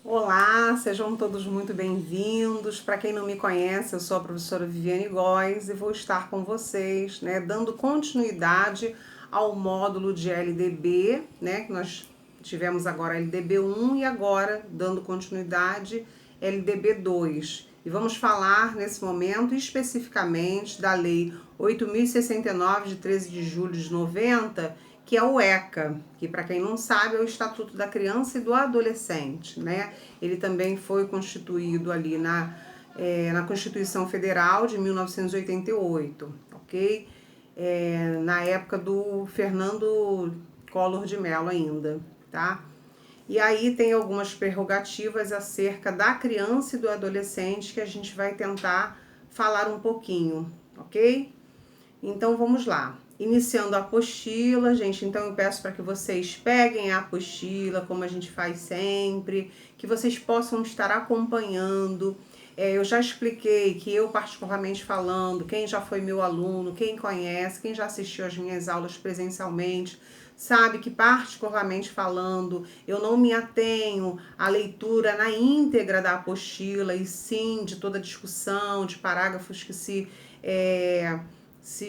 Olá, sejam todos muito bem-vindos. Para quem não me conhece, eu sou a professora Viviane Góes e vou estar com vocês, dando continuidade ao módulo de LDB, que nós tivemos agora LDB 1 e agora dando continuidade LDB 2. E vamos falar nesse momento especificamente da Lei 8.069 de 13 de julho de 90, que é o ECA, que para quem não sabe é o Estatuto da Criança e do Adolescente, Ele também foi constituído ali na Constituição Federal de 1988, ok? Na época do Fernando Collor de Mello ainda, tá? E aí tem algumas prerrogativas acerca da criança e do adolescente que a gente vai tentar falar um pouquinho, ok? Então vamos lá. Iniciando a apostila, gente, então eu peço para que vocês peguem a apostila, como a gente faz sempre, que vocês possam estar acompanhando. Eu já expliquei que eu, particularmente falando, quem já foi meu aluno, quem conhece, quem já assistiu às minhas aulas presencialmente, sabe que, particularmente falando, eu não me atenho à leitura na íntegra da apostila, e sim de toda a discussão, de parágrafos que se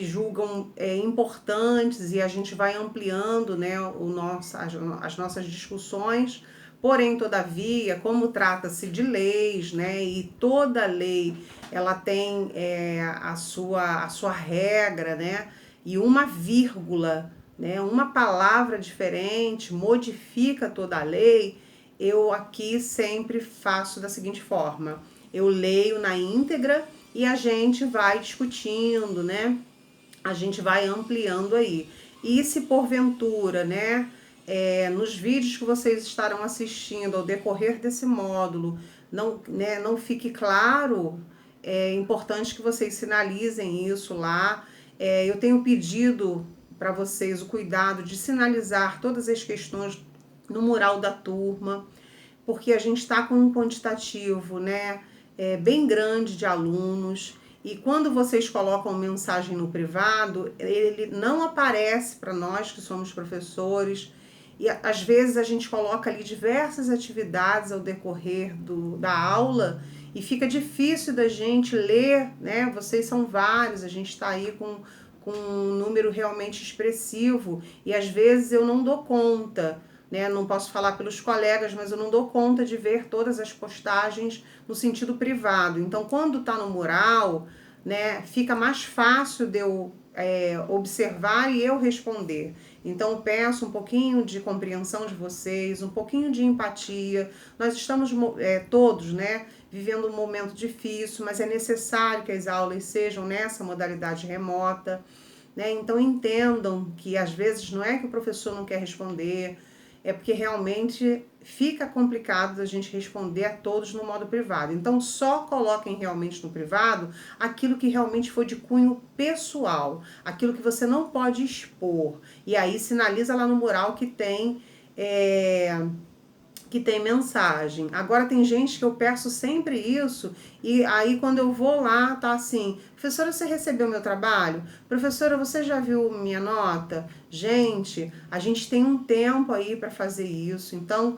julgam importantes, e a gente vai ampliando as nossas discussões. Porém, todavia, como trata-se de leis, e toda lei ela tem a sua regra, e uma vírgula, uma palavra diferente modifica toda a lei. Eu aqui sempre faço da seguinte forma: eu leio na íntegra e a gente vai discutindo, a gente vai ampliando aí. E se porventura, nos vídeos que vocês estarão assistindo ao decorrer desse módulo, não fique claro, é importante que vocês sinalizem isso lá. Eu tenho pedido para vocês o cuidado de sinalizar todas as questões no mural da turma, porque a gente está com um quantitativo, bem grande de alunos. E quando vocês colocam mensagem no privado, ele não aparece para nós que somos professores. E às vezes a gente coloca ali diversas atividades ao decorrer da aula e fica difícil da gente ler, Vocês são vários, a gente está aí com um número realmente expressivo e às vezes eu não dou conta. Não posso falar pelos colegas, mas eu não dou conta de ver todas as postagens no sentido privado. Então, quando está no mural, fica mais fácil de eu observar e eu responder. Então, peço um pouquinho de compreensão de vocês, um pouquinho de empatia. Nós estamos todos, vivendo um momento difícil, mas é necessário que as aulas sejam nessa modalidade remota. Então, entendam que às vezes não é que o professor não quer responder, é porque realmente fica complicado a gente responder a todos no modo privado. Então, só coloquem realmente no privado aquilo que realmente for de cunho pessoal, aquilo que você não pode expor. E aí sinaliza lá no mural que tem mensagem. Agora tem gente que eu peço sempre isso, e aí quando eu vou lá, tá assim: professora, você recebeu meu trabalho? Professora, você já viu minha nota? Gente, a gente tem um tempo aí para fazer isso, então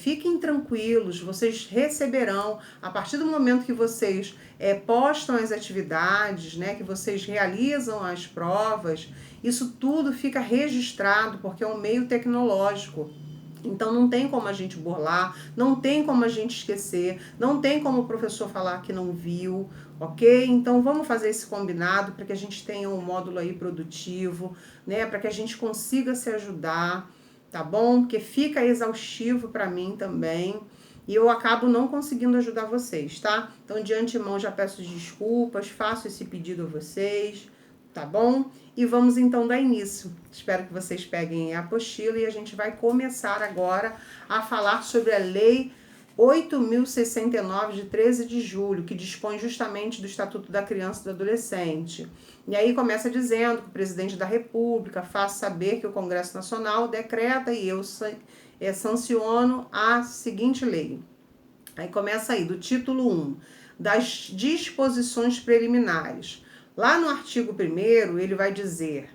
fiquem tranquilos, vocês receberão, a partir do momento que vocês postam as atividades, que vocês realizam as provas, isso tudo fica registrado, porque é um meio tecnológico. Então não tem como a gente burlar, não tem como a gente esquecer, não tem como o professor falar que não viu, ok? Então vamos fazer esse combinado para que a gente tenha um módulo aí produtivo, para que a gente consiga se ajudar, tá bom? Porque fica exaustivo para mim também e eu acabo não conseguindo ajudar vocês, tá? Então de antemão já peço desculpas, faço esse pedido a vocês, tá bom? E vamos então dar início. Espero que vocês peguem a apostila e a gente vai começar agora a falar sobre a Lei 8.069 de 13 de julho, que dispõe justamente do Estatuto da Criança e do Adolescente. E aí começa dizendo que o presidente da República faz saber que o Congresso Nacional decreta e eu sanciono a seguinte lei. Aí começa aí, do título 1, das disposições preliminares. Lá no artigo 1º, ele vai dizer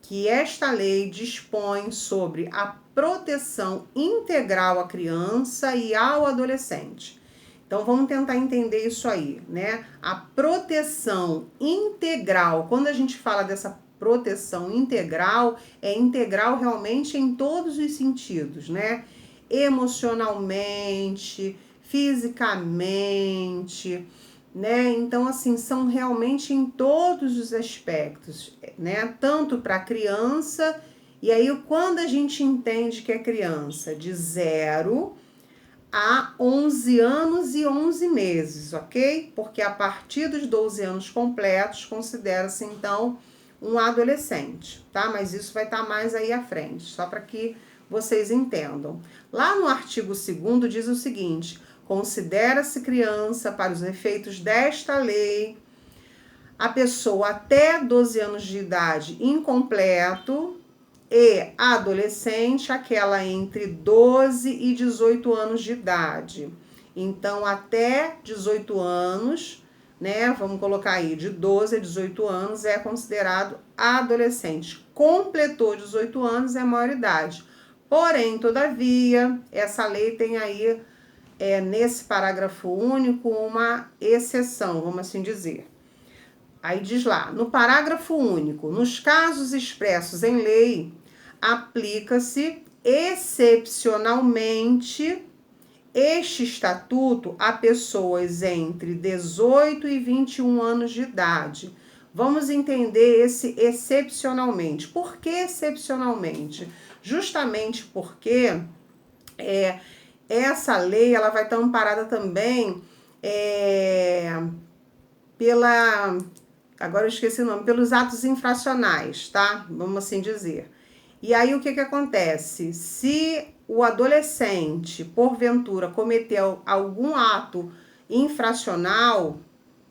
que esta lei dispõe sobre a proteção integral à criança e ao adolescente. Então, vamos tentar entender isso aí, né? A proteção integral, quando a gente fala dessa proteção integral, é integral realmente em todos os sentidos, né? Emocionalmente, fisicamente, né? Então, assim, são realmente em todos os aspectos, né? Tanto para a criança, e aí quando a gente entende que é criança de 0 a 11 anos e 11 meses, ok? Porque a partir dos 12 anos completos considera-se então um adolescente, tá? Mas isso vai estar mais aí à frente, só para que vocês entendam. Lá no artigo 2º diz o seguinte: considera-se criança para os efeitos desta lei a pessoa até 12 anos de idade incompleto e adolescente, aquela entre 12 e 18 anos de idade. Então, até 18 anos, né? Vamos colocar aí, de 12 a 18 anos é considerado adolescente. Completou 18 anos é maioridade. Porém, todavia, essa lei tem aí, nesse parágrafo único, uma exceção, vamos assim dizer. Aí diz lá, no parágrafo único, nos casos expressos em lei, aplica-se excepcionalmente este estatuto a pessoas entre 18 e 21 anos de idade. Vamos entender esse excepcionalmente. Por que excepcionalmente? Justamente porque essa lei ela vai estar amparada também pela... Agora eu esqueci o nome, pelos atos infracionais, tá? Vamos assim dizer. E aí o que acontece? Se o adolescente, porventura, cometeu algum ato infracional,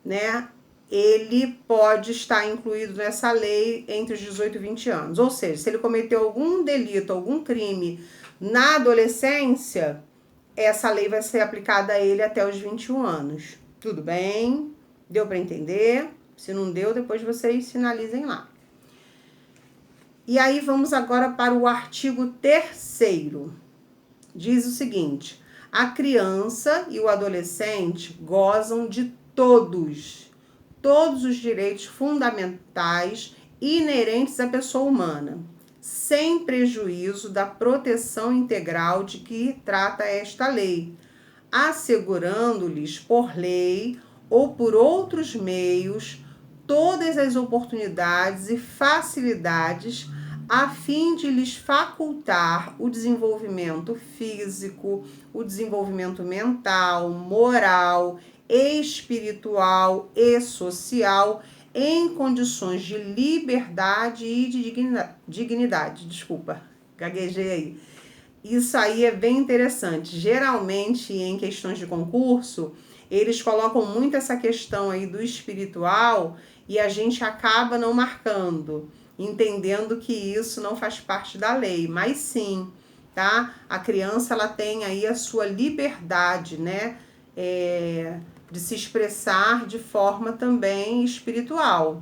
né? Ele pode estar incluído nessa lei entre os 18 e 20 anos. Ou seja, se ele cometeu algum delito, algum crime na adolescência, essa lei vai ser aplicada a ele até os 21 anos. Tudo bem? Deu para entender? Se não deu, depois vocês sinalizem lá. E aí vamos agora para o artigo 3º. Diz o seguinte: a criança e o adolescente gozam de todos os direitos fundamentais inerentes à pessoa humana, sem prejuízo da proteção integral de que trata esta lei, assegurando-lhes por lei ou por outros meios todas as oportunidades e facilidades a fim de lhes facultar o desenvolvimento físico, o desenvolvimento mental, moral, espiritual e social em condições de liberdade e de dignidade. Desculpa, gaguejei aí. Isso aí é bem interessante. Geralmente, em questões de concurso, eles colocam muito essa questão aí do espiritual e a gente acaba não marcando, entendendo que isso não faz parte da lei, mas sim, tá? A criança, ela tem aí a sua liberdade, né? De se expressar de forma também espiritual,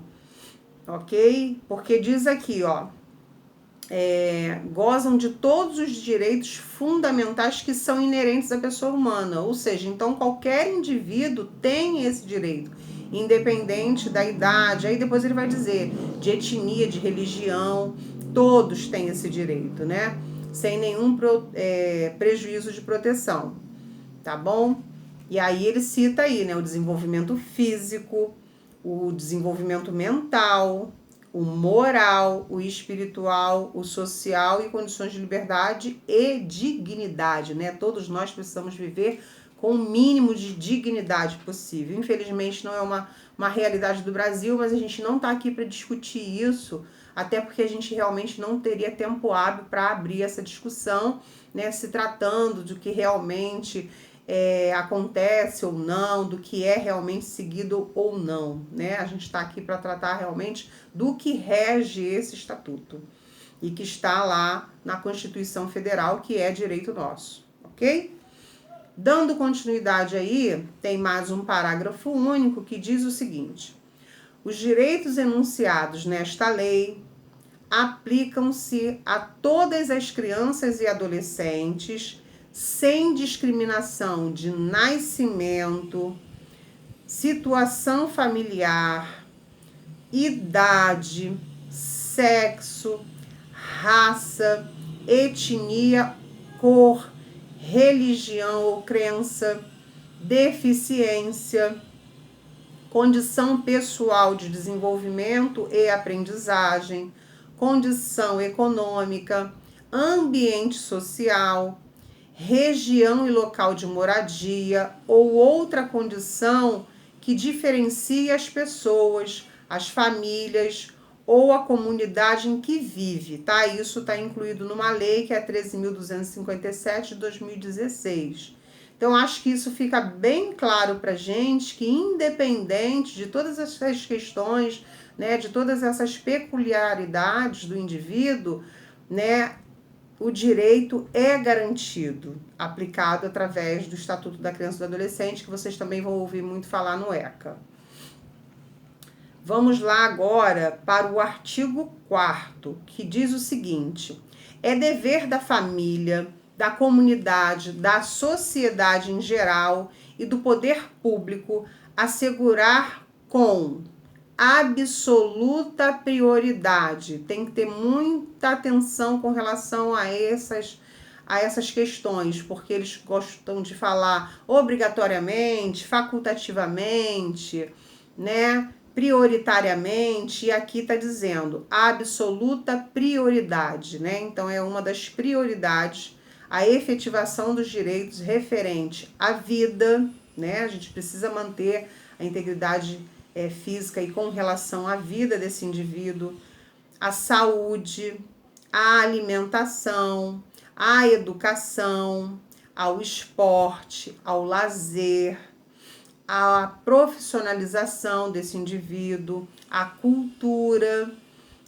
ok? Porque diz aqui, ó, gozam de todos os direitos fundamentais que são inerentes à pessoa humana, ou seja, então qualquer indivíduo tem esse direito, independente da idade. Aí depois ele vai dizer de etnia, de religião, todos têm esse direito, né? Sem nenhum prejuízo de proteção, tá bom? E aí ele cita aí, né, o desenvolvimento físico, o desenvolvimento mental, o moral, o espiritual, o social e condições de liberdade e dignidade, né? Todos nós precisamos viver com o mínimo de dignidade possível. Infelizmente não é uma realidade do Brasil, mas a gente não está aqui para discutir isso, até porque a gente realmente não teria tempo hábil para abrir essa discussão, né? Se tratando do que realmente acontece ou não, do que é realmente seguido ou não, né? A gente está aqui para tratar realmente do que rege esse estatuto e que está lá na Constituição Federal, que é direito nosso, ok? Dando continuidade aí, tem mais um parágrafo único que diz o seguinte: os direitos enunciados nesta lei aplicam-se a todas as crianças e adolescentes, sem discriminação de nascimento, situação familiar, idade, sexo, raça, etnia, cor, religião ou crença, deficiência, condição pessoal de desenvolvimento e aprendizagem, condição econômica, ambiente social, região e local de moradia ou outra condição que diferencie as pessoas, as famílias ou a comunidade em que vive, tá? Isso está incluído numa lei que é 13.257 de 2016. Então, acho que isso fica bem claro para a gente que, independente de todas essas questões, né, de todas essas peculiaridades do indivíduo, né, o direito é garantido, aplicado através do Estatuto da Criança e do Adolescente, que vocês também vão ouvir muito falar no ECA. Vamos lá agora para o artigo 4º, que diz o seguinte: é dever da família, da comunidade, da sociedade em geral e do poder público assegurar com absoluta prioridade. Tem que ter muita atenção com relação a essas questões, porque eles gostam de falar obrigatoriamente, facultativamente, né? Prioritariamente, e aqui está dizendo absoluta prioridade, né? Então é uma das prioridades a efetivação dos direitos referente à vida, né? A gente precisa manter a integridade física e com relação à vida desse indivíduo, a saúde, a alimentação, a educação, ao esporte, ao lazer, a profissionalização desse indivíduo, a cultura,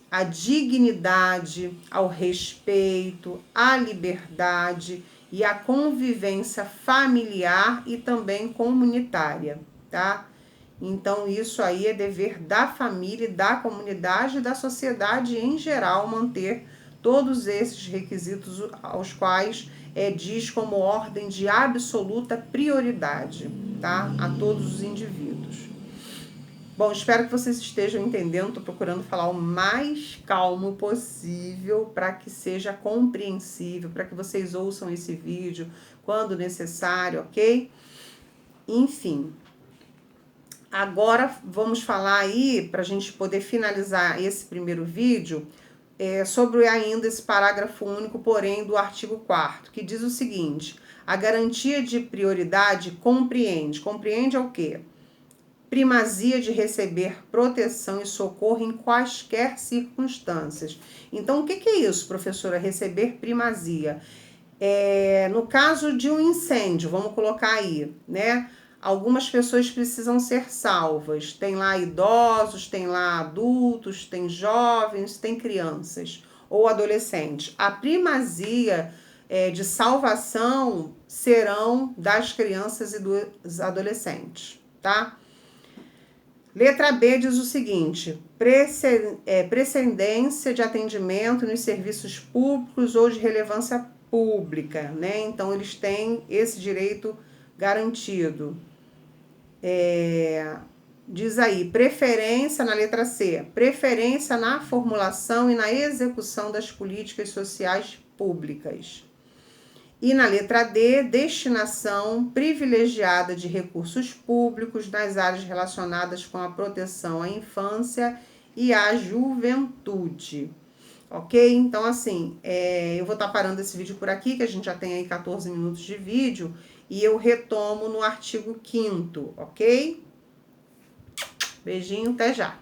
a dignidade, ao respeito, à liberdade e à convivência familiar e também comunitária, tá? Então, isso aí é dever da família, da comunidade e da sociedade em geral manter todos esses requisitos aos quais diz como ordem de absoluta prioridade, tá? A todos os indivíduos. Bom, espero que vocês estejam entendendo. Estou procurando falar o mais calmo possível para que seja compreensível, para que vocês ouçam esse vídeo quando necessário, ok? Enfim. Agora vamos falar aí, para a gente poder finalizar esse primeiro vídeo, sobre ainda esse parágrafo único, porém, do artigo 4º, que diz o seguinte: a garantia de prioridade compreende é o quê? Primazia de receber proteção e socorro em quaisquer circunstâncias. Então, o que é isso, professora? Receber primazia. No caso de um incêndio, vamos colocar aí, né? Algumas pessoas precisam ser salvas. Tem lá idosos, tem lá adultos, tem jovens, tem crianças ou adolescentes. A primazia de salvação serão das crianças e dos adolescentes, tá? Letra B diz o seguinte: precedência de atendimento nos serviços públicos ou de relevância pública, né? Então, eles têm esse direito garantido. Diz aí, preferência na letra C, preferência na formulação e na execução das políticas sociais públicas. E na letra D, destinação privilegiada de recursos públicos nas áreas relacionadas com a proteção à infância e à juventude. Ok? Então, assim, eu vou estar parando esse vídeo por aqui, que a gente já tem aí 14 minutos de vídeo, e eu retomo no artigo 5º, ok? Beijinho, até já!